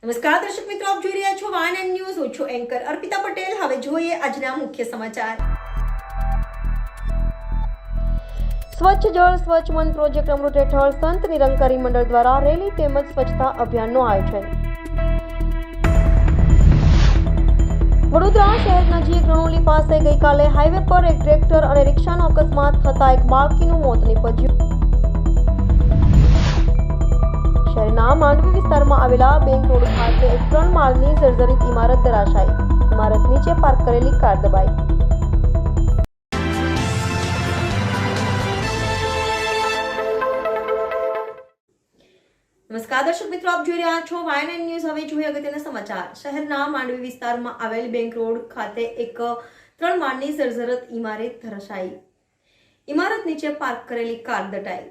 નમસ્કાર દર્શક મિત્રો, આપ જોઈ રહ્યા છો વાયન ન્યૂઝ. હું છું એન્કર અર્પિતા પટેલ. હવે જોઈએ આજના મુખ્ય સમાચાર. સ્વચ્છ જળ સ્વચ્છ મન પ્રોજેક્ટ અમૃત હેઠળ સંત નિરંકારી મંડળ દ્વારા રેલી તેમજ સ્વચ્છતા અભિયાનનું આયોજન. વડોદરા શહેર નજીક રણોલી પાસે ગઈકાલે હાઈવે પર એક ટ્રેક્ટર અને રિક્ષાનો અકસ્માત થતા એક બાળકીનું મોત નીપજ્યું. શહેરના માંડવી વિસ્તારમાં આવેલા બેંક રોડ ખાતે એક 3 માળની જર્જરિત ઇમારત ધરાશાયી. ઇમારત નીચે પાર્ક કરેલી કાર દબાઈ. નમસ્કાર દર્શક મિત્રો, આપ જોઈ રહ્યા છો વાયન ન્યૂઝ. હવે જોઈએ અગત્યના સમાચાર. શહેરના માંડવી વિસ્તારમાં આવેલ બેંક રોડ ખાતે એક 3 માળની જર્જરિત ઇમારત ધરાશાયી. ઇમારત નીચે પાર્ક કરેલી કાર દટાઈ.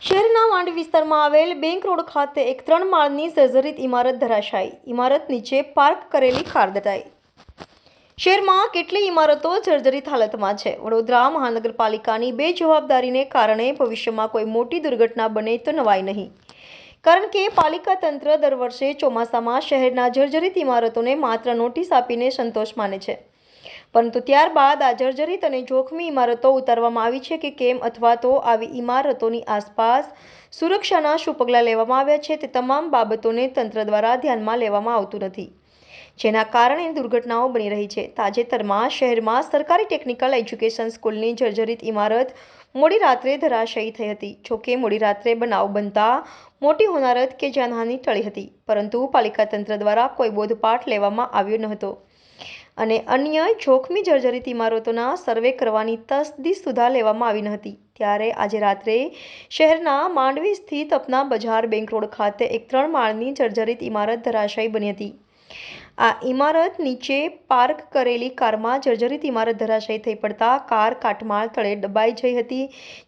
શહેરના માંડવી વિસ્તારમાં આવેલ બેંક રોડ ખાતે એક 3 માળની જર્જરિત ઇમારત ધરાશાયી. ઇમારત નીચે પાર્ક કરેલી કાર દટાઈ. શહેરમાં કેટલી ઇમારતો જર્જરિત હાલતમાં છે. વડોદરા મહાનગરપાલિકાની બેજવાબદારીને કારણે ભવિષ્યમાં કોઈ મોટી દુર્ઘટના બને તો નવાઈ નહીં. કારણ કે પાલિકા તંત્ર દર વર્ષે ચોમાસામાં શહેરના જર્જરિત ઇમારતોને માત્ર નોટિસ આપીને સંતોષ માને છે. પરંતુ ત્યારબાદ આ જર્જરિત અને જોખમી ઇમારતો ઉતારવામાં આવી છે કે કેમ, અથવા તો આવી ઇમારતોની આસપાસ સુરક્ષાના શું પગલાં લેવામાં આવ્યા છે, તે તમામ બાબતોને તંત્ર દ્વારા ધ્યાનમાં લેવામાં આવતું નથી, જેના કારણે દુર્ઘટનાઓ બની રહી છે. તાજેતરમાં શહેરમાં સરકારી ટેકનિકલ એજ્યુકેશન સ્કૂલની જર્જરિત ઇમારત મોડી રાત્રે ધરાશાયી થઈ હતી. જોકે મોડી રાત્રે બનાવ બનતા મોટી હોનારત કે જાનહાનિ ટળી હતી, પરંતુ પાલિકા તંત્ર દ્વારા કોઈ બોધપાઠ લેવામાં આવ્યો ન હતો અને અન્ય જોખમી જર્જરિત ઇમારતોના સર્વે કરવાની તસદી સુધા લેવામાં આવી ન હતી. ત્યારે આજે રાત્રે શહેરના માંડવી સ્થિત અપના બજાર બેંક રોડ ખાતે એક 3 માળની જર્જરિત ઇમારત ધરાશાયી બની હતી. આ ઇમારત નીચે પાર્ક કરેલી કારમાં જર્જરિત ઇમારત ધરાશાયી થઈ પડતા કાર કાટમાળ તળે દબાઈ જઈ હતી,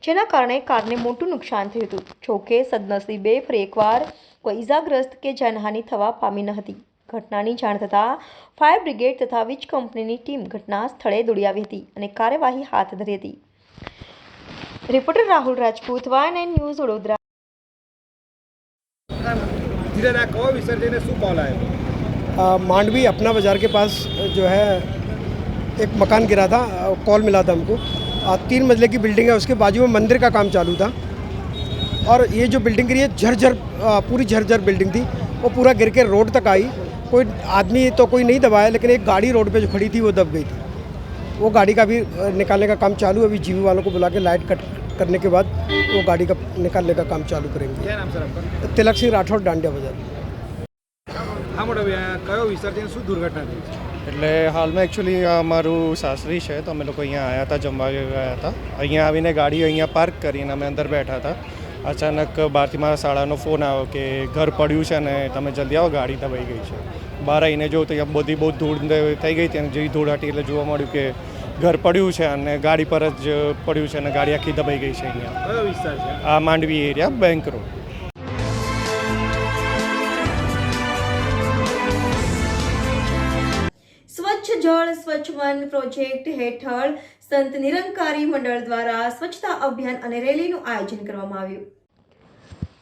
જેના કારણે કારને મોટું નુકસાન થયું હતું. જોકે સદનસીબે ફરી એકવાર કોઈ ઇજાગ્રસ્ત કે જાનહાનિ થવા પામી ન હતી. ઘટનાની જાણ થતાં ફાયર બ્રિગેડ તથા વીજ કંપનીની ટીમ ઘટના સ્થળે દોડી આવી હતી અને કાર્યવાહી હાથ ધરી હતી. Reporter Rahul Rajput, Vayan news, Vadodara. मांडवी अपना बाज़ार के पास जो है एक मकान गिरा था, कॉल मिला था हमको. 3 मंजिले की बिल्डिंग है, उसके बाजू में मंदिर का काम चालू था और ये जो बिल्डिंग गिरी है झरझर, पूरी झरझर बिल्डिंग थी. वो पूरा गिर के रोड तक आई. कोई आदमी तो कोई नहीं दबाया, लेकिन एक गाड़ी रोड पे जो खड़ी थी वो दब गई थी. वो गाड़ी का भी निकालने का काम चालू है. अभी जीवी वालों को बुला के लाइट कट करने के बाद वो गाड़ी का निकालने का काम चालू करेंगे. क्या नाम सर आपका? तिलक सिंह राठौड़, डांडिया बाजार. હા મોટા કયો વિસ્તાર છે, શું દુર્ઘટના થઈ છે? એટલે હાલમાં એકચ્યુઅલી અમારું સાસરી છે, તો અમે લોકો અહીંયા આવ્યા હતા, જમવા ગયા હતા. અહીંયા આવીને ગાડી અહીંયા પાર્ક કરીને અમે અંદર બેઠા હતા. અચાનક બહારથી મારા શાળાનો ફોન આવ્યો કે ઘર પડ્યું છે અને તમે જલ્દી આવો, ગાડી દબાઈ ગઈ છે. બહાર આવીને જોયું તો અહીંયા બધી બહુ ધૂળ થઈ ગઈ હતી અને જેવી ધૂળ હતી એટલે જોવા મળ્યું કે ઘર પડ્યું છે અને ગાડી પર જ પડ્યું છે અને ગાડી આખી દબાઈ ગઈ છે. અહીંયા કયો વિસ્તાર છે? આ માંડવી એરિયા, બેંક રોડ. સ્વચ્છ જળ સ્વચ્છ મન પ્રોજેક્ટ હેઠળ સંત નિરંકારી મંડળ દ્વારા સ્વચ્છતા અભિયાન અને રેલીનું આયોજન કરવામાં આવ્યું.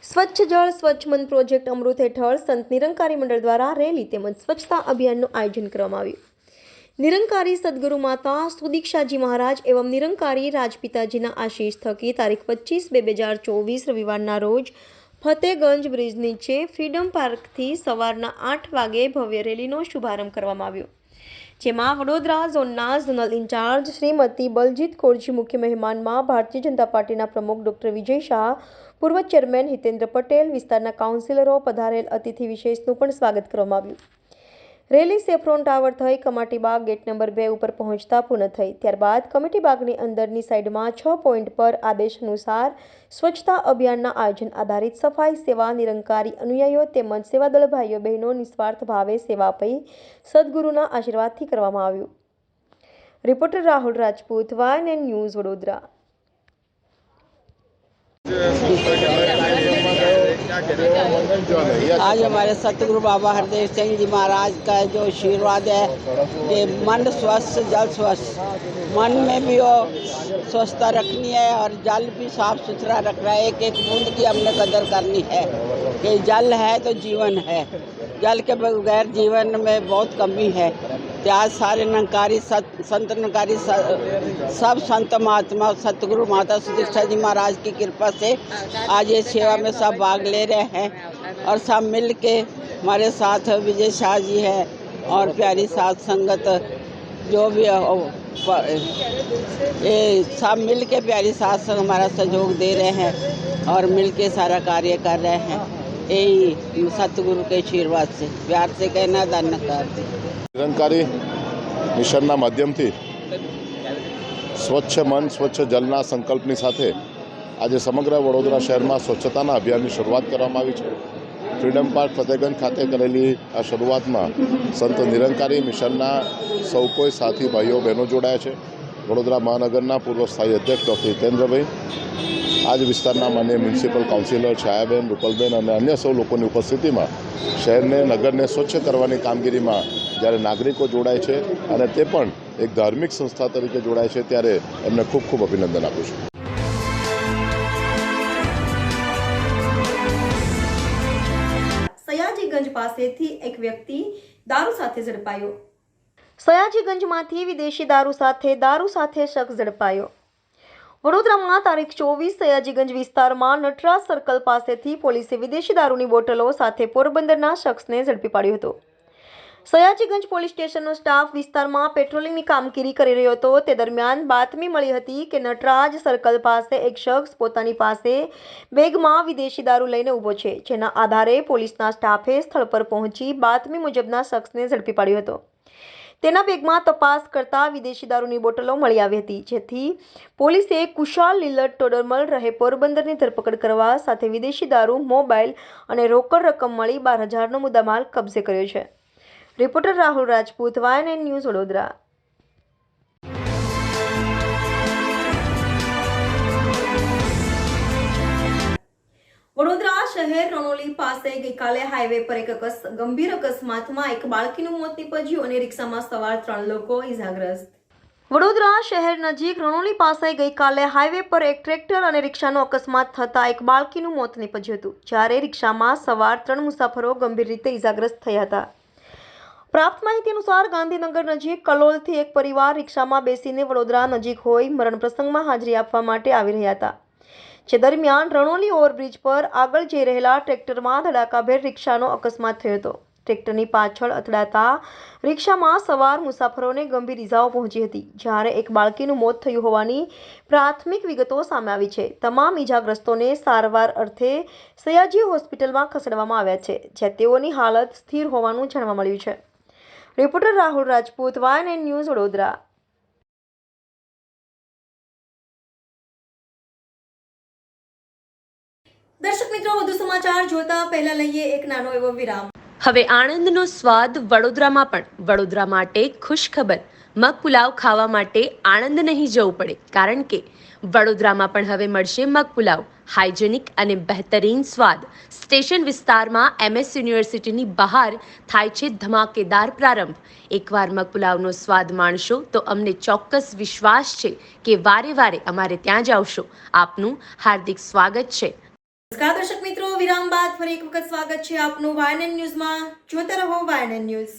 સ્વચ્છ જળ સ્વચ્છ મન પ્રોજેક્ટ અમૃત હેઠળ સંત નિરંકારી મંડળ દ્વારા રેલી તેમજ સ્વચ્છતા અભિયાનનું આયોજન કરવામાં આવ્યું. નિરંકારી સદગુરુ માતા સુદીક્ષાજી મહારાજ એવં નિરંકારી રાજપિતાજીના આશીષ થકી તારીખ 25/2/2024 રવિવારના રોજ ફતેગંજ બ્રિજ નીચે ફ્રીડમ પાર્કથી સવારના 8 વાગે ભવ્ય રેલીનો શુભારંભ કરવામાં આવ્યો, જેમાં વડોદરા ઝોનના ઝોનલ ઇન્ચાર્જ શ્રીમતી બલજીત કૌરજી મુખ્ય મહેમાનમાં ભારતીય જનતા પાર્ટીના પ્રમુખ ડોક્ટર વિજય શાહ, પૂર્વ ચેરમેન હિતેન્દ્ર પટેલ, વિસ્તારના કાઉન્સિલરો પધારેલ અતિથિ વિશેષનું પણ સ્વાગત કરવામાં આવ્યું. રેલી સેફ્રોન ટાવર થઈ કમાટીબાગ ગેટ નંબર 2 ઉપર પહોંચતા પૂર્ણ થઈ. ત્યારબાદ કમિટીબાગની અંદરની સાઈડમાં 6 પોઈન્ટ પર આદેશ અનુસાર સ્વચ્છતા અભિયાનના આયોજન આધારિત સફાઈ સેવા નિરંકારી અનુયાયીઓ તેમજ સેવાદળ ભાઈઓ બહેનો નિસ્વાર્થ ભાવે સેવા આપી સદગુરુના આશીર્વાદથી કરવામાં આવ્યું. Reporter Rahul Rajput, Vayan news, Vadodara. आज हमारे सतगुरु बाबा हरदेव सिंह जी महाराज का जो आशीर्वाद है कि मन स्वस्थ जल स्वस्थ, मन में भी वो स्वच्छता रखनी है और जल भी साफ सुथरा रखना है. एक एक बूंद की हमने कदर करनी है कि जल है तो जीवन है. जल के बगैर जीवन में बहुत कमी है। तो आज सारे निरंकारी संत निरंकारी सब संत महात्मा सतगुरु माता सुदीक्षा जी महाराज की कृपा से आज ये सेवा में सब भाग ले रहे हैं और सब मिल के हमारे साथ विजय शाह जी है और प्यारी साथ संगत जो भी ये सब मिल के प्यारी साथ संग हमारा सहयोग दे रहे हैं और मिल के सारा कार्य कर रहे हैं। यही सतगुरु के आशीर्वाद से प्यार से कहना धन्यवाद। નિરંકારી મિશનના માધ્યમથી સ્વચ્છ મન સ્વચ્છ જલના સંકલ્પની સાથે આજે સમગ્ર વડોદરા શહેરમાં સ્વચ્છતાના અભિયાનની શરૂઆત કરવામાં આવી છે। ફ્રીડમ પાર્ક ફતેગંજ ખાતે કરેલી આ શરૂઆતમાં સંત નિરંકારી મિશનના સૌ કોઈ સાથી ભાઈઓ બહેનો જોડાયા છે। વડોદરા મહાનગરના પૂર્વ સ્થાયી અધ્યક્ષ ડૉક્ટર હિતેન્દ્રભાઈ, આજ વિસ્તારના માન્ય મ્યુનિસિપલ કાઉન્સિલર છાયાબેન, રૂપલબેન અને અન્ય સૌ લોકોની ઉપસ્થિતિમાં શહેરને નગરને સ્વચ્છ કરવાની કામગીરીમાં જ્યારે નાગરિકો જોડાય છે અને તે પણ એક ધાર્મિક સંસ્થા તરીકે જોડાય છે ત્યારે એમને ખૂબ ખૂબ અભિનંદન આપું છું। સયાજીગંજ પાસેથી એક વ્યક્તિ દારૂ સાથે ઝડપાયો। સયાજીગંજમાંથી વિદેશી દારૂ સાથે શખ્સ ઝડપાયો। વડોદરામાં તારીખ 24 સયાજીગંજ વિસ્તારમાં નટરાજ સર્કલ પાસેથી પોલીસે વિદેશી દારૂની બોટલો સાથે પોરબંદરના શખ્સને ઝડપી પાડ્યો હતો। સયાજીગંજ પોલીસ સ્ટેશનનો સ્ટાફ વિસ્તારમાં પેટ્રોલિંગની કામગીરી કરી રહ્યો હતો। તે દરમિયાન બાતમી મળી હતી કે નટરાજ સર્કલ પાસે એક શખ્સ પોતાની પાસે બેગમાં વિદેશી દારૂ લઈને ઊભો છે, જેના આધારે પોલીસના સ્ટાફે સ્થળ પર પહોંચી બાતમી મુજબના શખ્સને ઝડપી પાડ્યો હતો। તેના બેગમાં તપાસ કરતા વિદેશી દારૂની બોટલો મળી આવી હતી, જેથી પોલીસે કુશાલ લીલટ ટોડરમલ રહે પોરબંદરની ધરપકડ કરવા સાથે વિદેશી દારૂ, મોબાઈલ અને રોકડ રકમ મળી 12,000નો મુદ્દામાલ કબજે કર્યો છે। Reporter Rahul Rajput, YNN news, Vadodara. Vadodara શહેર રણોલી પાસે ગઈકાલે હાઈવે પર એક ગંભીર અકસ્માતમાં એક બાળકીનું મોત નીપજ્યું અને રિક્ષામાં સવાર 3 લોકો ઇજાગ્રસ્ત। વડોદરા શહેર નજીક રણોલી પાસે ગઈકાલે હાઈવે પર એક ટ્રેક્ટર અને રિક્ષાનો અકસ્માત થતાં એક બાળકીનું મોત નીપજ્યું હતું, જ્યારે રિક્ષામાં સવાર 3 મુસાફરો ગંભીર રીતે ઇજાગ્રસ્ત થયા હતા। પ્રાપ્ત માહિતી અનુસાર ગાંધીનગર નજીક કલોલથી એક પરિવાર રિક્ષામાં બેસીને વડોદરા નજીક હોઈ મરણ પ્રસંગમાં હાજરી આપવા માટે આવી રહ્યા હતા, જે દરમિયાન રણોલી ઓવરબ્રિજ પર આગળ જઈ રહેલા ટ્રેક્ટરમાં ધડાકાભેર રિક્ષાનો અકસ્માત થયો હતો। ટ્રેક્ટરની પાછળ અથડાતા રિક્ષામાં સવાર મુસાફરોને ગંભીર ઇજાઓ પહોંચી હતી, જ્યારે એક બાળકીનું મોત થયું હોવાની પ્રાથમિક વિગતો સામે આવી છે। તમામ ઇજાગ્રસ્તોને સારવાર અર્થે સયાજી હોસ્પિટલમાં ખસેડવામાં આવ્યા છે, જ્યાં તેઓની હાલત સ્થિર હોવાનું જાણવા મળ્યું છે। Reporter Rahul Rajput, YNN news, Vadodara. દર્શક મિત્રો, વધુ સમાચાર જોતા પહેલા લઈએ એક નાનો એવો વિરામ। હવે આણંદનો સ્વાદ વડોદરામાં પણ। વડોદરા માટે ખુશ ખબર, મગ પુલાવ ખાવા માટે આણંદ નહીં જવું પડે, કારણ કે વડોદરામાં પણ હવે મળશે મગ પુલાવ। હાઇજેનિક અને બહેતરીન સ્વાદ। સ્ટેશન વિસ્તારમાં MS યુનિવર્સિટીની બહાર થાય છે ધમાકેદાર પ્રારંભ। એકવાર મગ પુલાવનો સ્વાદ માણશો તો અમને ચોક્કસ વિશ્વાસ છે કે વારે વારે અમારે ત્યાં જ આવશો। આપનું હાર્દિક સ્વાગત છે। નમસ્કાર દર્શક મિત્રો, વિરામ બાદ ફરી એક વખત સ્વાગત છે આપનું YNN ન્યૂઝમાં। જોતા રહો YNN ન્યૂઝ।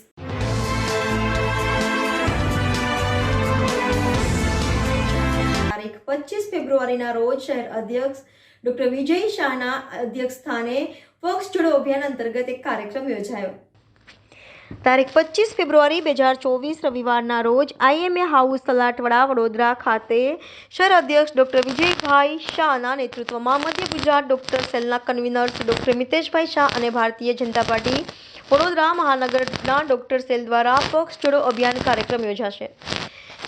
તારીખ 25 ફેબ્રુઆરીના રોજ શહેર અધ્યક્ષ ડોક્ટર વિજય શાહના અધ્યક્ષસ્થાને પક્ષ જોડો અભિયાન અંતર્ગત એક કાર્યક્રમ યોજાયો। તારીખ 25 ફેબ્રુઆરી 2024 રવિવારના રોજ IMA હાઉસ તલાટવાડા વડોદરા ખાતે શહેર અધ્યક્ષ ડોક્ટર વિજયભાઈ શાહના નેતૃત્વમાં મધ્ય ગુજરાત ડોક્ટર સેલના કન્વીનર્સ ડોક્ટર મિતેશભાઈ શાહ અને Bharatiya Janata party Vadodara મહાનગરના doctor cell દ્વારા પક્ષ જોડો અભિયાન કાર્યક્રમ યોજાશે,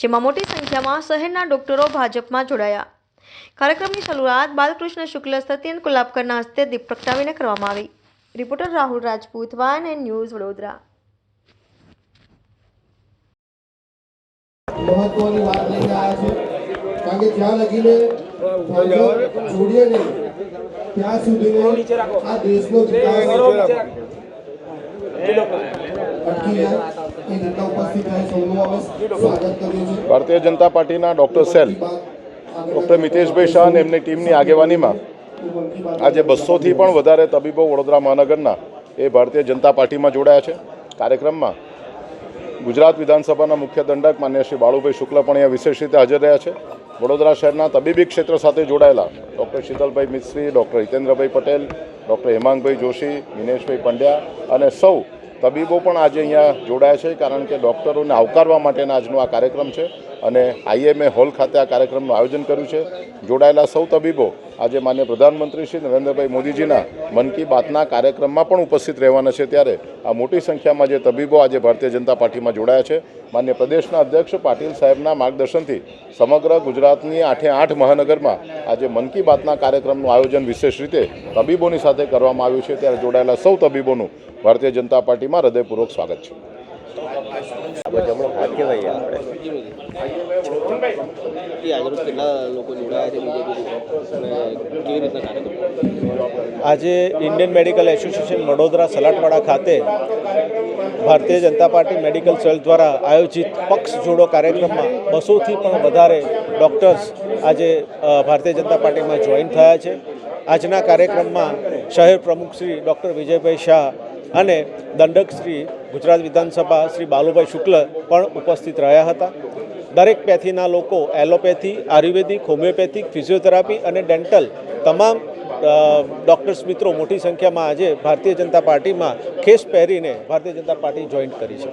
જેમાં મોટી સંખ્યામાં શહેરના ડોક્ટરો ભાજપમાં જોડાયા। કાર્યક્રમની શરૂઆત બાલકૃષ્ણ શુક્લ સત્યન કોલ્હાપકરના હસ્તે દીપ પ્રગટાવીને કરવામાં આવી। Reporter Rahul Rajput, YNN news, Vadodara. મહત્વની વાત લઈને આવ્યા છે, કારણ કે જ્યાં લગીને છોડીએ નહીં ત્યાં સુધીને આ દેશનો વિકાસ અટકી જાય એ રીતના ઉપસ્થિત થાય સૌનું અમે સ્વાગત કરીએ છીએ। ભારતીય જનતા પાર્ટીના ડૉક્ટર સેલ ડૉક્ટર મિતેશભાઈ શાહ અને એમની ટીમની આગેવાનીમાં આજે 200થી પણ વધારે તબીબો વડોદરા મહાનગરના એ ભારતીય જનતા પાર્ટીમાં જોડાયા છે. કાર્યક્રમમાં ગુજરાત વિધાનસભાના મુખ્ય દંડક માન્ય શ્રી બાળુભાઈ શુક્લ પણ અહીંયા વિશેષ રીતે હાજર રહ્યા છે. વડોદરા શહેરના તબીબી ક્ષેત્ર સાથે જોડાયેલા ડૉક્ટર શીતલભાઈ મિસ્ત્રી, ડૉક્ટર હિતેન્દ્રભાઈ પટેલ, ડૉક્ટર હેમાંગભાઈ જોશી, દિનેશભાઈ પંડ્યા અને સૌ તબીબો પણ આજે અહીંયા જોડાયા છે, કારણ કે ડૉક્ટરોને આવકારવા માટેના આજનો આ કાર્યક્રમ છે અને IMA હોલ ખાતે આ કાર્યક્રમનું આયોજન કર્યું છે. જોડાયેલા સૌ તબીબો આજે માન્ય પ્રધાનમંત્રી શ્રી નરેન્દ્રભાઈ મોદીજીના મન કી બાતના કાર્યક્રમમાં પણ ઉપસ્થિત રહેવાના છે. ત્યારે આ મોટી સંખ્યામાં જે તબીબો આજે ભારતીય જનતા પાર્ટીમાં જોડાયા છે, માન્ય પ્રદેશના અધ્યક્ષ પાટીલ સાહેબના માર્ગદર્શનથી સમગ્ર ગુજરાતની 8 મહાનગરમાં આજે મન કી બાતના કાર્યક્રમનું આયોજન વિશેષ રીતે તબીબોની સાથે કરવામાં આવ્યું છે. ત્યારે જોડાયેલા સૌ તબીબોનું ભારતીય જનતા પાર્ટીમાં હૃદયપૂર્વક સ્વાગત છે. આજે Indian medical association Vadodara Salatwada ખાતે Bharatiya Janata party medical cell દ્વારા આયોજિત પક્ષ જોડો કાર્યક્રમમાં 200થી પણ વધારે ડૉક્ટર્સ આજે ભારતીય જનતા પાર્ટીમાં જોઈન થયા છે. આજના કાર્યક્રમમાં શહેર પ્રમુખ શ્રી ડૉક્ટર વિજયભાઈ શાહ અને દંડક શ્રી ગુજરાત વિધાનસભા શ્રી બાલુભાઈ શુક્લ પણ ઉપસ્થિત રહ્યા હતા. દરેક પેથીના લોકો એલોપેથી, આયુર્વેદિક, હોમિયોપેથિક, ફિઝિયોથેરાપી અને ડેન્ટલ તમામ ડૉક્ટર્સ મિત્રો મોટી સંખ્યામાં આજે ભારતીય જનતા પાર્ટીમાં ખેસ પહેરીને ભારતીય જનતા પાર્ટી જોઈન કરી છે.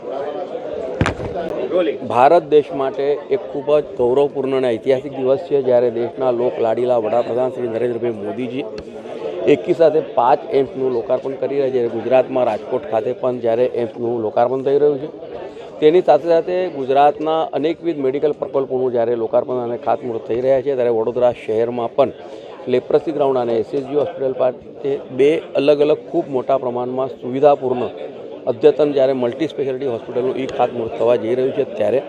ભારત દેશ માટે એક ખૂબ જ ગૌરવપૂર્ણ અને ઐતિહાસિક દિવસ છે, જ્યારે દેશના લોક લાડીલા વડાપ્રધાન શ્રી નરેન્દ્રભાઈ મોદીજી એકી સાથે 5 એમ્સનું લોકાર્પણ કરી રહ્યા છે. ગુજરાતમાં રાજકોટ ખાતે પણ જ્યારે એમ્સનું લોકાર્પણ થઈ રહ્યું છે, તેની સાથે સાથે ગુજરાતના અનેકવિધ મેડિકલ પ્રકલ્પોનું જ્યારે લોકાર્પણ અને ખાતમુહૂર્ત થઈ રહ્યા છે, ત્યારે વડોદરા શહેરમાં પણ લેપ્રસી ગ્રાઉન્ડ અને SSG હોસ્પિટલ પાસે 2 અલગ અલગ ખૂબ મોટા પ્રમાણમાં સુવિધાપૂર્ણ અદ્યતન જ્યારે મલ્ટી સ્પેશિયાલિટી હોસ્પિટલનું ખાતમુહૂર્ત થવા જઈ રહ્યું છે. ત્યારે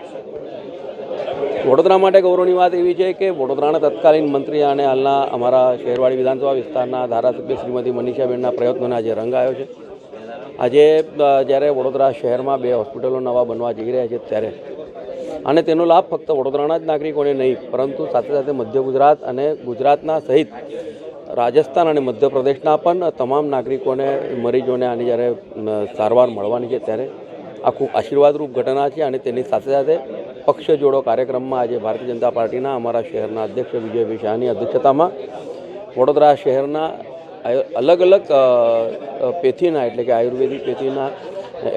વડોદરા માટે ગૌરવની વાત એવી છે કે વડોદરાના તત્કાલીન મંત્રી અને હાલના અમારા શહેરવાડી વિધાનસભા વિસ્તારના ધારાસભ્ય શ્રીમતી મનીષાબેનના પ્રયત્નોને આજે રંગ આવ્યો છે. આજે જ્યારે વડોદરા શહેરમાં 2 હોસ્પિટલો નવા બનવા જઈ રહ્યા છે, ત્યારે અને તેનો લાભ ફક્ત વડોદરાના જ નાગરિકોને નહીં, પરંતુ સાથે સાથે મધ્ય ગુજરાત અને ગુજરાતના સહિત રાજસ્થાન અને મધ્યપ્રદેશના પણ તમામ નાગરિકોને, મરીજોને આની જ્યારે સારવાર મળવાની છે, ત્યારે આ ખૂબ આશીર્વાદરૂપ ઘટના છે. અને તેની સાથે સાથે પક્ષ જોડો કાર્યક્રમમાં આજે ભારતીય જનતા પાર્ટીના અમારા શહેરના અધ્યક્ષ વિજયભાઈ શાહની અધ્યક્ષતામાં વડોદરા શહેરના અલગ અલગ પેથીના, એટલે કે આયુર્વેદિક પેથીના,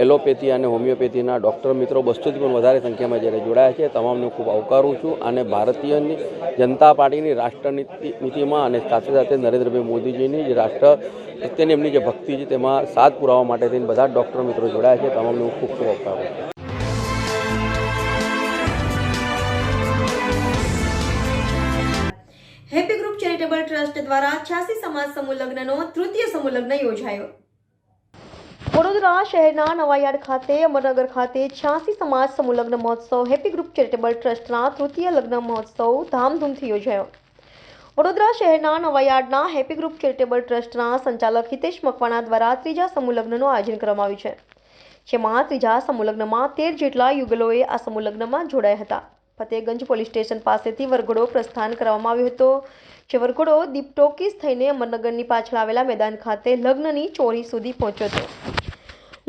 એલોપેથી અને હોમિયોપેથીના ડૉક્ટર મિત્રો 200થી પણ વધારે સંખ્યામાં જ્યારે જોડાયા છે, તમામને ખૂબ આવકારું છું. અને ભારતીય જનતા પાર્ટીની રાષ્ટ્રનીતિમાં અને સાથે સાથે નરેન્દ્રભાઈ મોદીજીની જે રાષ્ટ્ર પ્રત્યેની એમની જે ભક્તિ છે, તેમાં સાથ પુરાવા માટે થઈને બધા ડૉક્ટર મિત્રો જોડાયા છે, તમામને હું ખૂબ ખૂબ આવકારું છું. હેપી ગ્રુપ ચેરિટેબલ ટ્રસ્ટ દ્વારા 86 સમાજ સમૂહ લગ્નનો તૃતીય સમૂહ લગ્ન યોજાયો. વડોદરા શહેરના નવાયાર્ડ ખાતે અમરનગર ખાતે 86 સમાજ સમૂહ લગ્ન મહોત્સવ હેપી ગ્રુપ ચેરિટેબલ ટ્રસ્ટના તૃતીય લગ્ન મહોત્સવ ધામધૂમથી યોજાયો. વડોદરા શહેરના નવાયાર્ડના હેપી ગ્રુપ ચેરિટેબલ ટ્રસ્ટના સંચાલક હિતેશ મકવાણા દ્વારા ત્રીજા સમૂહ લગ્નનું આયોજન કરવામાં આવ્યું છે, જેમાં ત્રીજા સમૂહ લગ્નમાં 13 જેટલા યુગલોએ આ સમૂહ લગ્નમાં જોડાયા હતા. ફતેહગંજ પોલીસ સ્ટેશન પાસેથી વરઘોડો પ્રસ્થાન કરવામાં આવ્યો હતો, જે વરઘોડો દીપ ટોકીસ થઈને અમરનગરની પાછળ આવેલા મેદાન ખાતે લગ્નની ચોરી સુધી પહોંચ્યો હતો.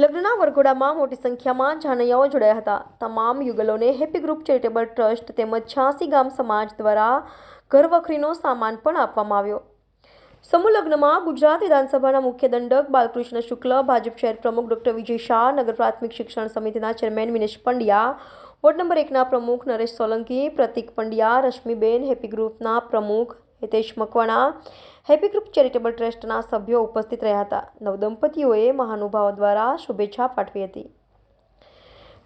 લગ્નના વરઘોડામાં મોટી સંખ્યામાં જાનૈયાઓ જોડાયા હતા. તમામ યુગલોને હેપી ગ્રુપ ચેરિટેબલ ટ્રસ્ટ તેમજ 86 ગામ સમાજ દ્વારા ઘરવખરીનો સામાન પણ આપવામાં આવ્યો. સમૂહ લગ્નમાં ગુજરાત વિધાનસભાના મુખ્ય દંડક બાલકૃષ્ણ શુક્લ, ભાજપ શહેર પ્રમુખ ડૉક્ટર વિજય શાહ, નગર પ્રાથમિક શિક્ષણ સમિતિના chairman Vinesh Pandya, ward number 1ના પ્રમુખ નરેશ સોલંકી, પ્રતિક પંડ્યા, રશ્મિબેન, હેપી ગ્રુપના પ્રમુખ Hitesh Makwana, happy group charitable ટ્રસ્ટના સભ્યો ઉપસ્થિત રહ્યા હતા. નવદંપતીઓએ મહાનુભાવો દ્વારા શુભેચ્છા પાઠવી હતી.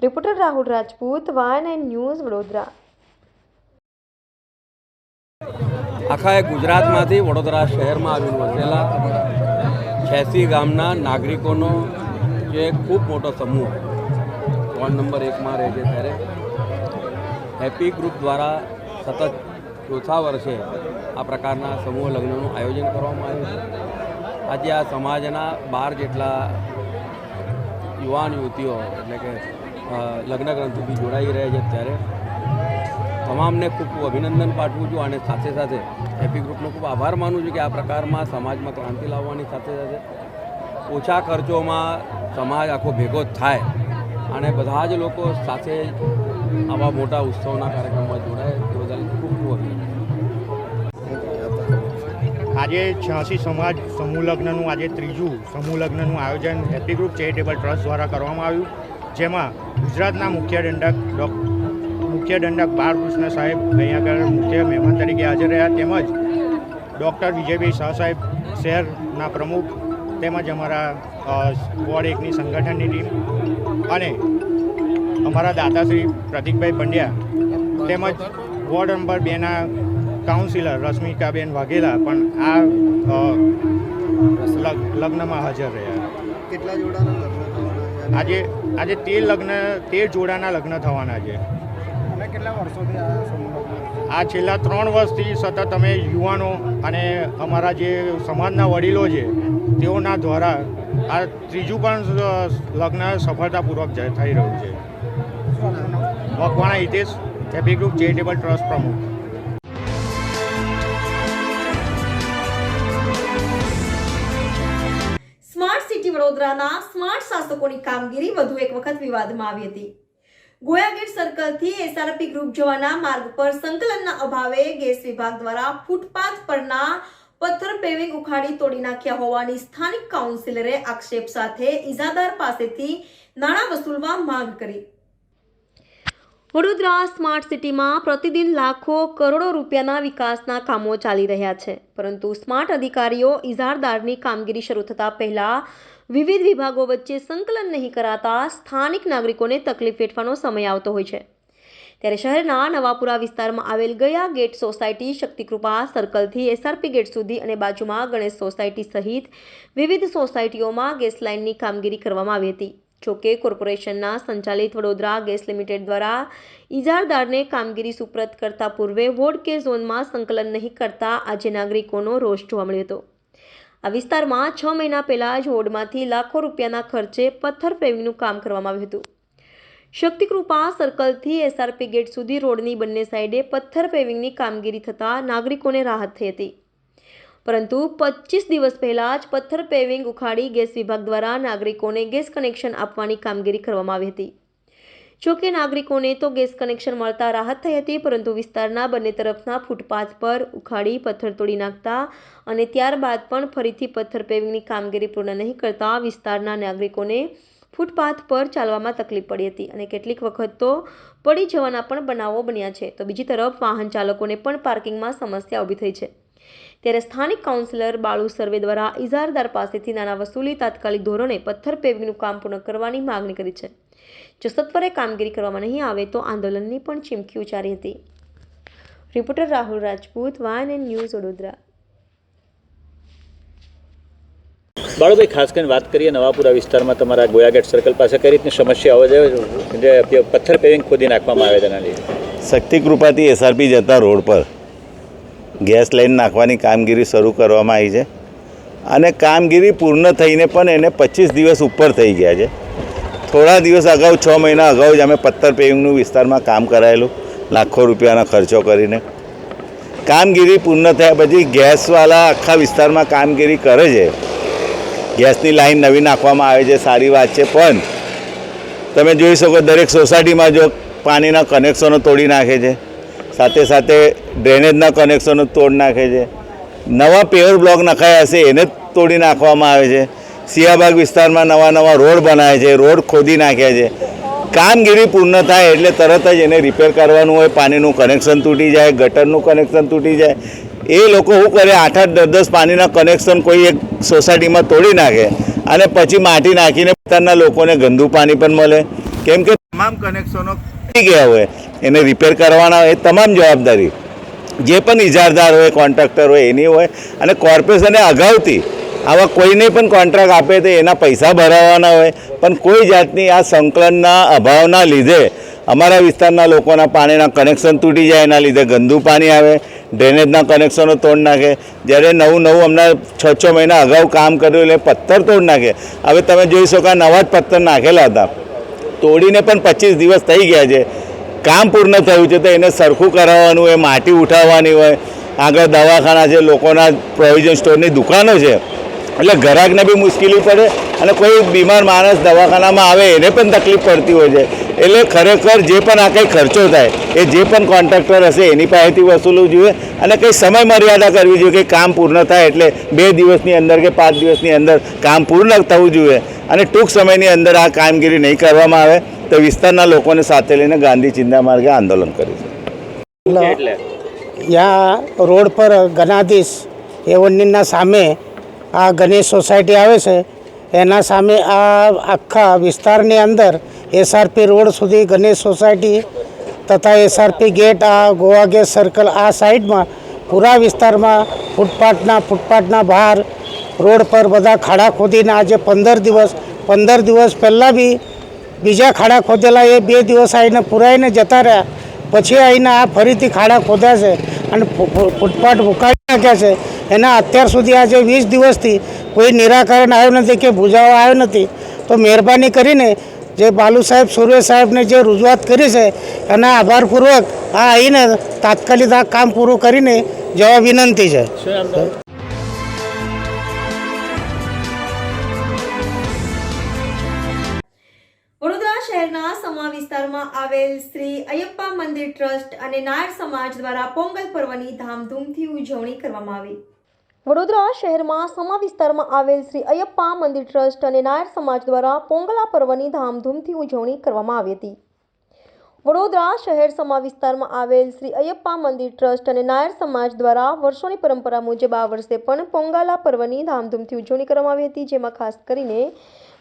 Reporter Rahul Rajput, YNN news, Vadodara. આખા ગુજરાતમાંથી વડોદરા શહેરમાં આવીને વસેલા 86 ગામના નાગરિકોનો જે ખૂબ મોટો સમૂહ વોર્ડ નંબર 1માં રહે છે, ત્યારે હેપી ગ્રુપ દ્વારા સતત ચોથા વર્ષે આ પ્રકારના સમૂહ લગ્નનું આયોજન કરવામાં આવ્યું છે. આજે આ સમાજના 12 જેટલા યુવાન યુવતીઓ એટલે કે લગ્ન ગ્રંથિથી જોડાઈ રહ્યા છે, ત્યારે તમામને ખૂબ ખૂબ અભિનંદન પાઠવું છું. અને સાથે સાથે હેપી ગ્રુપનો ખૂબ આભાર માનું છું કે આ પ્રકારમાં સમાજમાં ક્રાંતિ લાવવાની સાથે સાથે ઓછા ખર્ચોમાં સમાજ આખો ભેગો થાય અને બધા જ લોકો સાથે આવા મોટા ઉત્સવના કાર્યક્રમમાં જોડાય તે બદલ ખૂબ ખૂબ અભિનંદન. આજે 86 સમાજ સમૂહ લગ્નનું આજે ત્રીજું સમૂહ લગ્નનું આયોજન હેપી ગ્રુપ ચેરિટેબલ ટ્રસ્ટ દ્વારા કરવામાં આવ્યું, જેમાં ગુજરાતના મુખ્ય દંડક બાળકૃષ્ણ સાહેબ અહીંયા આગળ મુખ્ય મહેમાન તરીકે હાજર રહ્યા, તેમજ ડૉક્ટર વિજયભાઈ શાહ સાહેબ શહેરના પ્રમુખ, તેમજ અમારા વોર્ડ 1ની સંગઠનની ટીમ અને અમારા દાતાશ્રી પ્રતિકભાઈ પંડ્યા તેમજ વોર્ડ નંબર 2ના કાઉન્સિલર રશ્મિકાબેન વાઘેલા પણ આ લગ્નમાં હાજર રહ્યા. કેટલા જોડાના લગ્ન થવાના આજે 13 જોડાના લગ્ન થવાના છે. અને કેટલા વર્ષોથી આ સમૂહ આ છેલ્લા 3 વર્ષથી સતત અમે યુવાનો અને અમારા જે સમાજના વડીલો છે તેઓના દ્વારા આ ત્રીજું પણ લગ્ન સફળતાપૂર્વક થઈ રહ્યું છે. Makwana Hitesh, happy group charitable trust પ્રમુખ. સ્માર્ટ સિટી વડોદરાના સ્માર્ટ શાસકોની કામગીરી વધુ એક વખત વિવાદમાં આવી હતી. ગોયાગેટ સર્કલથી એસઆરપી ગ્રુપ જવાના માર્ગ પર સંકલનના અભાવે ગેસ વિભાગ દ્વારા ફૂટપાથ પરના પથ્થર પેવિંગ ઉખાડી તોડી નાખ્યા હોવાની સ્થાનિક કાઉન્સિલરે આક્ષેપ સાથે ઇજાદાર પાસેથી નાણાં વસૂલવા માંગ કરી. વડોદરા સ્માર્ટ સિટીમાં પ્રતિદિન લાખો કરોડો રૂપિયાના વિકાસના કામો ચાલી રહ્યા છે, પરંતુ સ્માર્ટ અધિકારીઓ ઇજારદારની કામગીરી શરૂ થતાં પહેલા વિવિધ વિભાગો વચ્ચે સંકલન નહીં કરાતા સ્થાનિક નાગરિકોને તકલીફ વેઠવાનો સમય આવતો હોય છે. ત્યારે શહેરના નવાપુરા વિસ્તારમાં આવેલ ગયા ગેટ સોસાયટી, શક્તિકૃપા સર્કલથી એસઆરપી ગેટ સુધી અને બાજુમાં ગણેશ સોસાયટી સહિત વિવિધ સોસાયટીઓમાં ગેસ લાઇનની કામગીરી કરવામાં આવી હતી. જોકે કોર્પોરેશનના સંચાલિત વડોદરા ગેસ લિમિટેડ દ્વારા ઇજારદારને કામગીરી સુપ્રત કરતા પૂર્વે વોર્ડ કે ઝોનમાં સંકલન નહીં કરતા આજે નાગરિકોનો રોષ જોવા મળ્યો હતો. આ વિસ્તારમાં 6 મહિના પહેલા જ વોર્ડમાંથી લાખો રૂપિયાના ખર્ચે પથ્થર પેવિંગનું કામ કરવામાં આવ્યું હતું. શક્તિકૃપા સર્કલથી એસઆરપી ગેટ સુધી રોડની બંને સાઈડે પથ્થર પેવિંગની કામગીરી થતાં નાગરિકોને રાહત થઈ હતી, પરંતુ 25 દિવસ પહેલા જ પથ્થર પેવિંગ ઉખાડી ગેસ વિભાગ દ્વારા નાગરિકોને ગેસ કનેક્શન આપવાની કામગીરી કરવામાં આવી હતી. જોકે નાગરિકોને તો ગેસ કનેક્શન મળતા રાહત થઈ હતી, પરંતુ વિસ્તારના બંને તરફના ફૂટપાથ પર ઉખાડી પથ્થર તોડી નાખતા અને ત્યારબાદ પણ ફરીથી પથ્થર પેવિંગની કામગીરી પૂર્ણ નહીં કરતા વિસ્તારના નાગરિકોને ફૂટપાથ પર ચાલવામાં તકલીફ પડી હતી અને કેટલીક વખત તો પડી જવાના પણ બનાવો બન્યા છે. તો બીજી તરફ વાહન ચાલકોને પણ પાર્કિંગમાં સમસ્યા ઊભી થઈ છે. ત્યારે સ્થાનિક કાઉન્સિલર બાળુ સર્વે દ્વારા ઇજારદાર પાસેથી નાણાં વસૂલી તાત્કાલિક ધોરણે પથ્થર પેવિંગનું કામ પૂર્ણ કરવાની માંગણી કરી છે. જો સત્વરે કામગીરી કરવામાં નહીં આવે તો આંદોલનની પણ ચીમકી ઉચ્ચારી હતી. Reporter Rahul Rajput, YNN news, Vadodara. Balubhai, ખાસ કરીને વાત કરીએ નવાપુરા વિસ્તારમાં તમારા ગોયાગેટ સર્કલ પાસે કઈ રીતની સમસ્યા આવે છે, જે પથ્થર પેવિંગ ખોદી નાખવામાં આવે તેના લીધે? શક્તિકૃપાથી એસઆરપી જતા રોડ પર ગેસ લાઈન નાખવાની કામગીરી શરૂ કરવામાં આવી છે અને કામગીરી પૂર્ણ થઈને પણ એને 25 દિવસ ઉપર થઈ ગયા છે. થોડા દિવસ અગાઉ 6 મહિના અગાઉ જ અમે પથ્થર પેવિંગનું વિસ્તારમાં કામ કરાયેલું લાખો રૂપિયાનો ખર્ચો કરીને. કામગીરી પૂર્ણ થયા પછી ગેસવાળા આખા વિસ્તારમાં કામગીરી કરે છે, ગેસની લાઈન નવી નાખવામાં આવે છે, સારી વાત છે, પણ તમે જોઈ શકો દરેક સોસાયટીમાં જો પાણીના કનેક્શનો તોડી નાખે છે, સાથે સાથે ડ્રેનેજના કનેક્શનો તોડી નાખે છે, નવા પેવર બ્લોક નખાયા હશે એને તોડી નાખવામાં આવે છે, સિયાબાગ વિસ્તારમાં નવા રોડ બનાવે છે, રોડ ખોદી નાખ્યા છે. કામગીરી પૂર્ણ થાય એટલે તરત જ એને રિપેર કરવાનું હોય, પાણીનું કનેક્શન તૂટી જાય, ગટરનું કનેક્શન તૂટી જાય, એ લોકો શું કરે 8-8, 10-10 પાણીના કનેક્શન કોઈ એક સોસાયટીમાં તોડી નાખે અને પછી માટી નાખીને પોતાના લોકોને ગંદુ પાણી પણ મળે. કેમ કે તમામ કનેક્શનો તૂટી ગયા હોય, એને રિપેર કરવાના હોય, એ તમામ જવાબદારી જે પણ ઇજારદાર હોય, કોન્ટ્રાક્ટર હોય એની હોય. અને કોર્પોરેશને અગાઉથી આવા કોઈને પણ કોન્ટ્રાક્ટ આપે તો એના પૈસા ભરાવાના હોય, પણ કોઈ જાતની આ સંકલનના અભાવના લીધે અમારા વિસ્તારના લોકોના પાણીના કનેક્શન તૂટી જાય, એના લીધે ગંદુ પાણી આવે, ડ્રેનેજના કનેક્શનો તોડ નાખે. જ્યારે નવું હમણાં 6 મહિના અગાઉ કામ કર્યું એટલે પથ્થર તોડ નાખે. હવે તમે જોઈ શકો નવા જ પથ્થર નાખેલા હતા, તોડીને પણ 25 દિવસ થઈ ગયા છે. કામ પૂર્ણ થયું છે તો એને સરખું કરાવવાનું હોય, માટી ઉઠાવવાની હોય, આગળ દવાખાના છે, લોકોના પ્રોવિઝન સ્ટોરની દુકાનો છે, એટલે ગ્રાહકને બી મુશ્કેલી પડે અને કોઈ બીમાર માણસ દવાખાનામાં આવે એને પણ તકલીફ પડતી હોય છે. એટલે ખરેખર જે પણ આ કંઈ ખર્ચો થાય એ જે પણ કોન્ટ્રાક્ટર હશે એની પાસેથી વસૂલવું જોઈએ અને કંઈ સમય મર્યાદા કરવી જોઈએ કે કામ પૂર્ણ થાય એટલે 2 દિવસની અંદર કે 5 દિવસની અંદર કામ પૂર્ણ થવું જોઈએ અને ટૂંક સમયની અંદર આ કામગીરી નહીં કરવામાં આવે તો વિસ્તારના લોકોને સાથે લઈને ગાંધી ચિંતા માર્ગે આંદોલન કરીશું. એટલે यहाँ रोड पर गणाधीश એવોર્ડના સામે આ ગણેશ સોસાયટી આવે છે એના સામે આ આખા વિસ્તારની અંદર એસઆરપી રોડ સુધી ગણેશ સોસાયટી તથા એસઆરપી ગેટ આ ગોવા ગેસ સર્કલ આ સાઈડમાં પૂરા વિસ્તારમાં ફૂટપાથના બહાર રોડ પર બધા ખાડા ખોદીને આજે 15 દિવસ પહેલાં બી બીજા ખાડા ખોદેલા એ 2 દિવસ આવીને પુરાઈને જતા રહ્યા. પછી આવીને આ ફરીથી ખાડા ખોદ્યા છે અને ફૂટપાથ ઉકાળી નાખ્યા છે. એના અત્યાર સુધી આજે 20 દિવસથી કોઈ નિરાકરણ આવ્યું નથી કે બુજાવો આવ્યો નથી. તો મહેરબાની કરીને જે બાલુ સાહેબ સુરે સાહેબને જે રજૂઆત કરી છે એના આભારપૂર્વક આ આવીને તાત્કાલિક આ કામ પૂરું કરીને જવા વિનંતી છે. વડોદરા શહેરના સમા વિસ્તારમાં આવેલ શ્રી અયપ્પા મંદિર ટ્રસ્ટ અને નાયર સમાજ દ્વારા પોંગલ પર્વની ધામધૂમથી ઉજવણી કરવામાં આવી. વડોદરા શહેરમાં સમા વિસ્તારમાં આવેલ શ્રી અયપ્પા મંદિર ટ્રસ્ટ અને નાયર સમાજ દ્વારા પોંગલા પર્વની ધામધૂમથી ઉજવણી કરવામાં આવી હતી. વડોદરા શહેર સમા વિસ્તારમાં આવેલ શ્રી અયપ્પા મંદિર ટ્રસ્ટ અને નાયર સમાજ દ્વારા વર્ષોની પરંપરા મુજબ આ વર્ષે પણ પોંગલા પર્વની ધામધૂમથી ઉજવણી કરવામાં આવી હતી, જેમાં ખાસ કરીને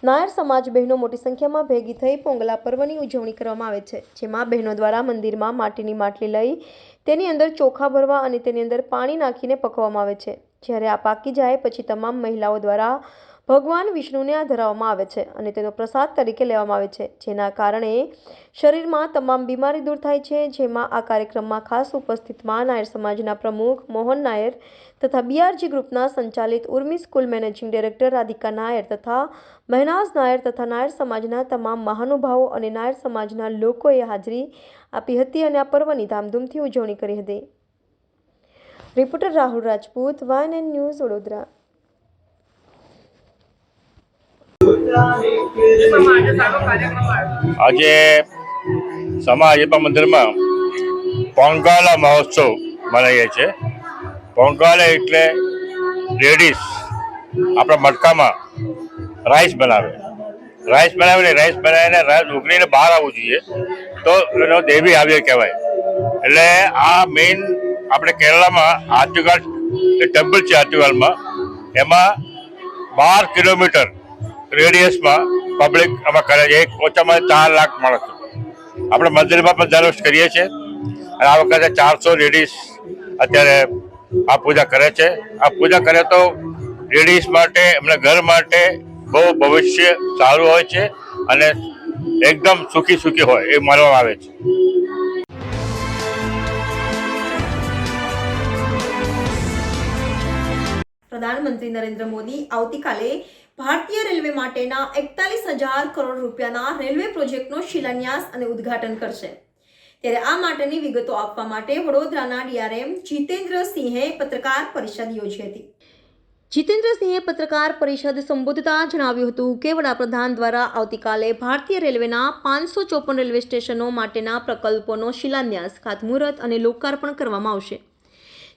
નાયર સમાજ બહેનો મોટી સંખ્યામાં ભેગી થઈ પોંગલા પર્વની ઉજવણી કરવામાં આવે છે, જેમાં બહેનો દ્વારા મંદિરમાં માટીની માટલી લઈ તેની અંદર ચોખા ભરવા અને તેની અંદર પાણી નાખીને પકવવામાં આવે છે. જ્યારે આ પાકી જાય પછી તમામ મહિલાઓ દ્વારા ભગવાન વિષ્ણુને આ ધરાવવામાં આવે છે અને તેનો પ્રસાદ તરીકે લેવામાં આવે છે, જેના કારણે શરીરમાં તમામ બીમારી દૂર થાય છે. જેમાં આ કાર્યક્રમમાં ખાસ ઉપસ્થિતમાં નાયર સમાજના પ્રમુખ મોહન નાયર તથા બીઆરજી ગ્રુપના સંચાલિત Urmi school managing director Radhika Nair તથા મહેનાઝ નાયર તથા નાયર સમાજના તમામ મહાનુભાવો અને નાયર સમાજના લોકોએ હાજરી આપી હતી અને આ પર્વની ધામધૂમથી ઉજવણી કરી હતી. Reporter Rahul Rajput, YNN news, Vadodara. આજે સમા અયપ્પા મંદિરમાં પોંગલા મહોત્સવ મનાવીએ છીએ. પોંગલા એટલે લેડીઝ આપણા મટકામાં રાઈસ બનાવીને રાઈસ ઉગરીને બહાર આવવું જોઈએ તો એનો દેવી આવ્યો કહેવાય. એટલે આ મેઇન આપણે કેરળમાં આર્ચીવાલ ટેમ્પલ છે. આર્ચીવાલમાં એમાં 12 કિલોમીટર રેડિયસમાં પબ્લિક આમાં કરે છે. ઓછામાં 4 લાખ માણસો આપણે મંદિરમાં પણ દર વર્ષ કરીએ છીએ અને આ વખતે 400 લેડીઝ અત્યારે આ પૂજા કરે છે. આ પૂજા કરે તો લેડીઝ માટે એમના ઘર માટે બહુ ભવિષ્ય સારું હોય છે અને એકદમ સુખી હોય એ માનવામાં આવે છે. પ્રધાનમંત્રી નરેન્દ્ર મોદી આવતીકાલે ભારતીય રેલવે માટેના 41,000 કરોડ રૂપિયાના રેલવે પ્રોજેક્ટનો શિલાન્યાસ અને ઉદ્ઘાટન કરશે. ત્યારે આ માટેની વિગતો આપવા માટે વડોદરાના ડીઆરએમ જીતેન્દ્રસિંહે પત્રકાર પરિષદ યોજી હતી. જીતેન્દ્રસિંહે પત્રકાર પરિષદ સંબોધતા જણાવ્યું હતું કે વડાપ્રધાન દ્વારા આવતીકાલે ભારતીય રેલવેના 554 રેલવે સ્ટેશનો માટેના પ્રકલ્પોનો શિલાન્યાસ, ખાતમુહૂર્ત અને લોકાર્પણ કરવામાં આવશે,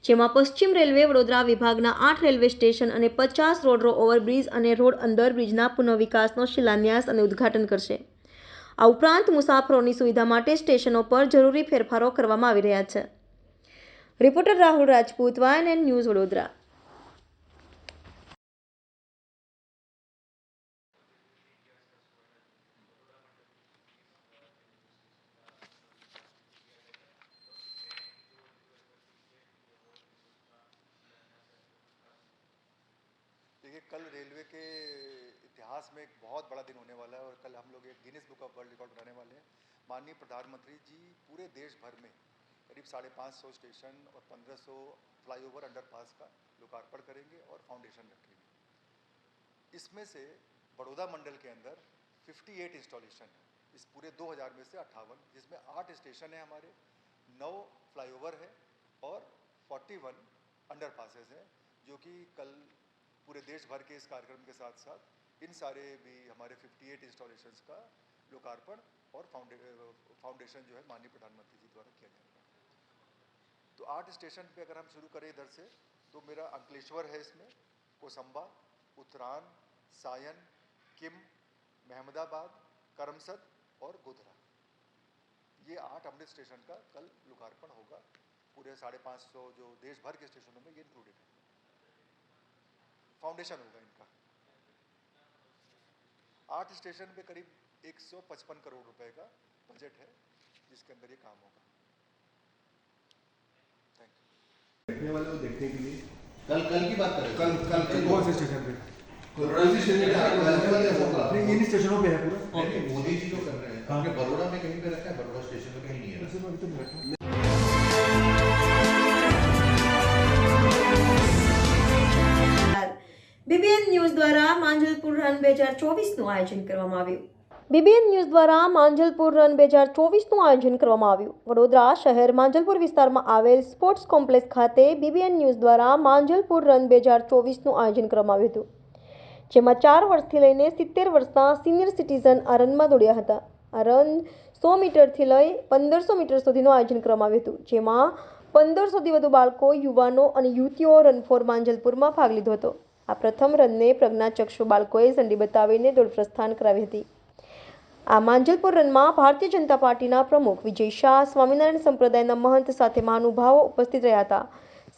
જેમાં પશ્ચિમ રેલવે વડોદરા વિભાગના 8 રેલવે સ્ટેશન અને 50 રોડ ઓવરબ્રિજ અને રોડ અંડરબ્રિજના પુનઃવિકાસનો શિલાન્યાસ અને ઉદ્ઘાટન કરશે. આ ઉપરાંત મુસાફરોની સુવિધા માટે સ્ટેશનો પર જરૂરી ફેરફારો કરવામાં આવી રહ્યા છે. Reporter Rahul Rajput, YNN news, Vadodara. देखिए, कल रेलवे के इतिहास में एक बहुत बड़ा दिन होने वाला है और कल हम लोग एक Guinness book of world record बनाने वाले हैं. माननीय प्रधानमंत्री जी पूरे देश भर में करीब 550 स्टेशन और 1500 फ्लाईओवर अंडरपास का लोकार्पण करेंगे और फाउंडेशन रखेंगे. इसमें से बड़ौदा मंडल के अंदर 58 इंस्टॉलेशन है. इस पूरे 2000 में से 58, जिसमें 8 स्टेशन है हमारे, 9 फ्लाईओवर है और 41 अंडरपासेस हैं, जो कि कल पूरे देश भर के इस कार्यक्रम के साथ साथ इन सारे भी हमारे 58 इंस्टॉलेशंस का लोकार्पण और फाउंडेशन जो है माननीय प्रधानमंत्री जी द्वारा किया जाएगा। तो 8 स्टेशन पे अगर हम शुरू करें इधर से, तो मेरा अंकलेश्वर है, इसमें कोसंबा, उत्तरान, सायन, किम, महमदाबाद, करमसद और गोधरा, ये 8 अमृत स्टेशन का कल लोकार्पण होगा। पूरे 550 जो देश भर के स्टेशनों में ये इंक्लूडेड है, फाउंडेशन होगा इनका। 8 स्टेशन पे करीब 155 करोड़ रुपए का बजट है, जिसके अंदर ये काम होगा। Thank you. देखने वाले को देखने के लिए कल की बात करें, कल कौन से स्टेशन पे? इन स्टेशनों पे है पूरा। मोदी जी जो कर रहे हैं, आपने बड़ौदा में कहीं पे रखा है? बड़ौदा स्टेशन में कहीं नहीं है। બીબીએન ન્યૂઝ દ્વારા માંજલપુર રન 2024નું આયોજન કરવામાં આવ્યું. બીબીએન ન્યૂઝ દ્વારા માંજલપુર રન 2024નું આયોજન કરવામાં આવ્યું. વડોદરા શહેર માંજલપુર વિસ્તારમાં આવેલ સ્પોર્ટ્સ કોમ્પ્લેક્સ ખાતે બીબીએન ન્યૂઝ દ્વારા માંજલપુર રન 2024નું આયોજન કરવામાં આવ્યું હતું, જેમાં 4 વર્ષથી લઈને 70 વર્ષના સિનિયર સિટીઝન આ રનમાં દોડ્યા હતા. આ રન 100 મીટરથી લઈ 1500 મીટર સુધીનું આયોજન કરવામાં આવ્યું હતું, જેમાં 1500થી વધુ બાળકો, યુવાનો અને યુવતીઓ રન ફોર માંજલપુરમાં ભાગ લીધો હતો. આ પ્રથમ રનને પ્રજ્ઞાચક્ષુ બાળકોએ ઝંડી બતાવીને દોડ પ્રસ્થાન કરાવી હતી. આ માંજલપુર રનમાં ભારતીય જનતા પાર્ટીના પ્રમુખ વિજય શાહ, સ્વામિનારાયણ સંપ્રદાયના મહંત સાથે મહાનુભાવો ઉપસ્થિત રહ્યા હતા.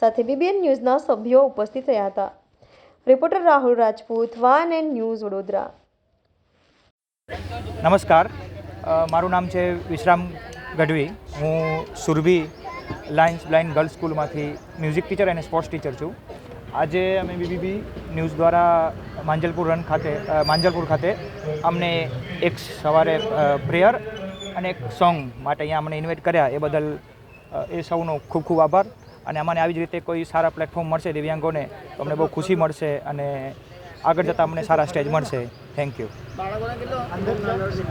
સાથે બીબીએન ન્યૂઝના સભ્યો ઉપસ્થિત રહ્યા હતા. Reporter Rahul Rajput, YNN news, Vadodara. નમસ્કાર, મારું નામ છે વિશ્રામ ગઢવી. હું સુરભી લાયન્સ બ્લાઇન્ડ ગર્લ્સ સ્કૂલમાંથી મ્યુઝિક ટીચર અને સ્પોર્ટ્સ ટીચર છું. આજે અમે બીબીબી ન્યૂઝ દ્વારા માંજલપુર ખાતે અમને એક સવારે પ્રેયર અને એક સોંગ માટે અહીંયા અમને ઇન્વાઇટ કર્યા, એ બદલ એ સૌનો ખૂબ ખૂબ આભાર. અને અમને આવી જ રીતે કોઈ સારા પ્લેટફોર્મ મળશે દિવ્યાંગોને તો અમને બહુ ખુશી મળશે અને આગળ જતાં અમને સારા સ્ટેજ મળશે. Thank you.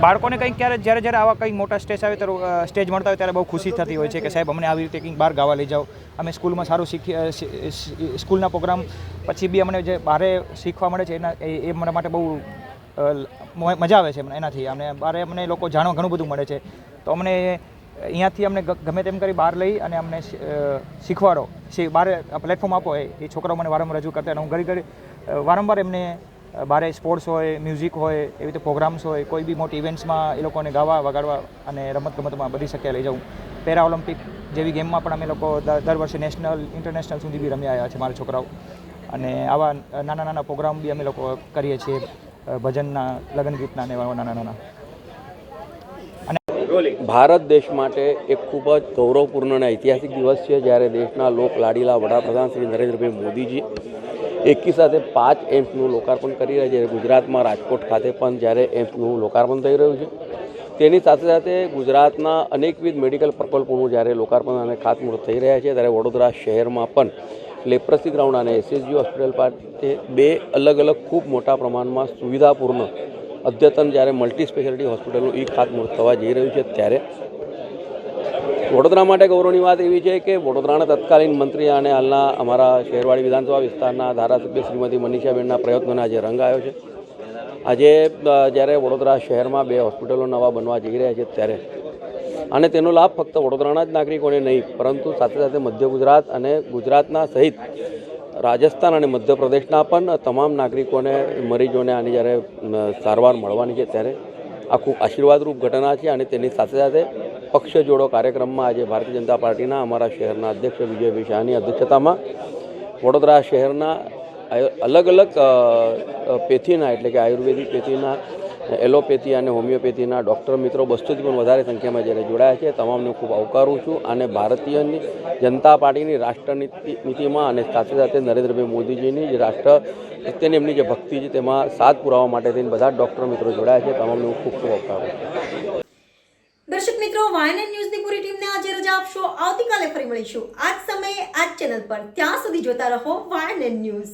બાળકોને કંઈક જ્યારે આવા કંઈક મોટા સ્ટેજ આવે તો સ્ટેજ મળતા હોય ત્યારે બહુ ખુશી થતી હોય છે કે સાહેબ અમને આવી રીતે કંઈક બહાર ગાવા લઈ જાઓ. અમે સ્કૂલમાં સારું સ્કૂલના પ્રોગ્રામ પછી બી અમને જે બહાર શીખવા મળે છે એ મારા માટે બહુ મજા આવે છે. એનાથી અમને બહાર અમને લોકો જાણવા ઘણું બધું મળે છે. તો અમને અહીંયાથી અમને ગમે તેમ કરી બહાર લઈ અને અમને શીખવાડો, બહાર પ્લેટફોર્મ આપો, એ છોકરાઓ મને વારંવાર રજૂ કરતા. અને હું ઘડી વારંવાર એમને બહાર સ્પોર્ટ્સ હોય, મ્યુઝિક હોય, એવી રીતે પ્રોગ્રામ્સ હોય, કોઈ બી મોટી ઇવેન્ટ્સમાં એ લોકોને ગાવા વગાડવા અને રમતગમતમાં બધી શક્ય લઈ જાઉં. પેરા ઓલિમ્પિક જેવી ગેમમાં પણ અમે લોકો દર વર્ષે નેશનલ, ઇન્ટરનેશનલ સુધી બી રમી આવ્યા છે મારા છોકરાઓ. અને આવા નાના પ્રોગ્રામ બી અમે લોકો કરીએ છીએ, ભજનના, લગ્ન ગીતના ને એવા નાના. ભારત દેશ માટે એક ખૂબ જ ગૌરવપૂર્ણ અને ઐતિહાસિક દિવસ છે, જ્યારે દેશના લોક લાડીલા વડાપ્રધાન શ્રી નરેન્દ્રભાઈ મોદીજી એકી સાથે 5 એમ્સનું લોકાર્પણ કરી રહ્યા છે. જ્યારે ગુજરાતમાં રાજકોટ ખાતે પણ જ્યારે એમ્સનું લોકાર્પણ થઈ રહ્યું છે, તેની સાથે સાથે ગુજરાતના અનેકવિધ મેડિકલ પ્રકલ્પોનું જ્યારે લોકાર્પણ અને ખાતમુહૂર્ત થઈ રહ્યા છે, ત્યારે વડોદરા શહેરમાં પણ લેપ્રસી ગ્રાઉન્ડ અને SSG હોસ્પિટલ પાસે 2 અલગ ખૂબ મોટા પ્રમાણમાં સુવિધાપૂર્ણ અદ્યતન જ્યારે મલ્ટી સ્પેશિયાલિટી હોસ્પિટલનું ખાતમુહૂર્ત થવા જઈ રહ્યું છે, ત્યારે વડોદરા માટે ગૌરવની વાત એવી છે કે વડોદરાના તત્કાલીન મંત્રી અને હાલના અમારા શહેરવાડી વિધાનસભા વિસ્તારના ધારાસભ્ય શ્રીમતી મનીષાબેનના પ્રયત્નોને આજે રંગ આવ્યો છે. આજે જ્યારે વડોદરા શહેરમાં 2 હોસ્પિટલો નવા બનવા જઈ રહ્યા છે, ત્યારે અને તેનો લાભ ફક્ત વડોદરાના જ નાગરિકોને નહીં, પરંતુ સાથે સાથે મધ્ય ગુજરાત અને ગુજરાતના સહિત રાજસ્થાન અને મધ્યપ્રદેશના પણ તમામ નાગરિકોને, મરીજોને આની જ્યારે સારવાર મળવાની છે, ત્યારે આ ખૂબ આશીર્વાદરૂપ ઘટના છે. અને તેની સાથે સાથે પક્ષ જોડો કાર્યક્રમમાં આજે ભારતીય જનતા પાર્ટીના અમારા શહેરના અધ્યક્ષ વિજયભાઈ શાહની અધ્યક્ષતામાં વડોદરા શહેરના અલગ પેથીના, એટલે કે આયુર્વેદિક પેથીના, એલોપેથી અને હોમિયોપેથીના ડૉક્ટર મિત્રો 200થી પણ વધારે સંખ્યામાં જ્યારે જોડાયા છે, તમામને ખૂબ આવકારું છું. અને ભારતીય જનતા પાર્ટીની રાષ્ટ્રનીતિમાં અને સાથે સાથે નરેન્દ્રભાઈ મોદીજીની જે રાષ્ટ્ર પ્રત્યેની એમની જે ભક્તિ છે, તેમાં સાથ પુરાવા માટે થઈને બધા જ ડૉક્ટર મિત્રો જોડાયા છે. તમામને હું ખૂબ આવકારું છું. દર્શક મિત્રો, YNN ન્યૂઝની પૂરી ટીમને આજે રજા આપશો. આવતીકાલે ફરી મળીશું આ જ સમયે આ જ ચેનલ પર. ત્યાં સુધી જોતા રહો YNN ન્યૂઝ.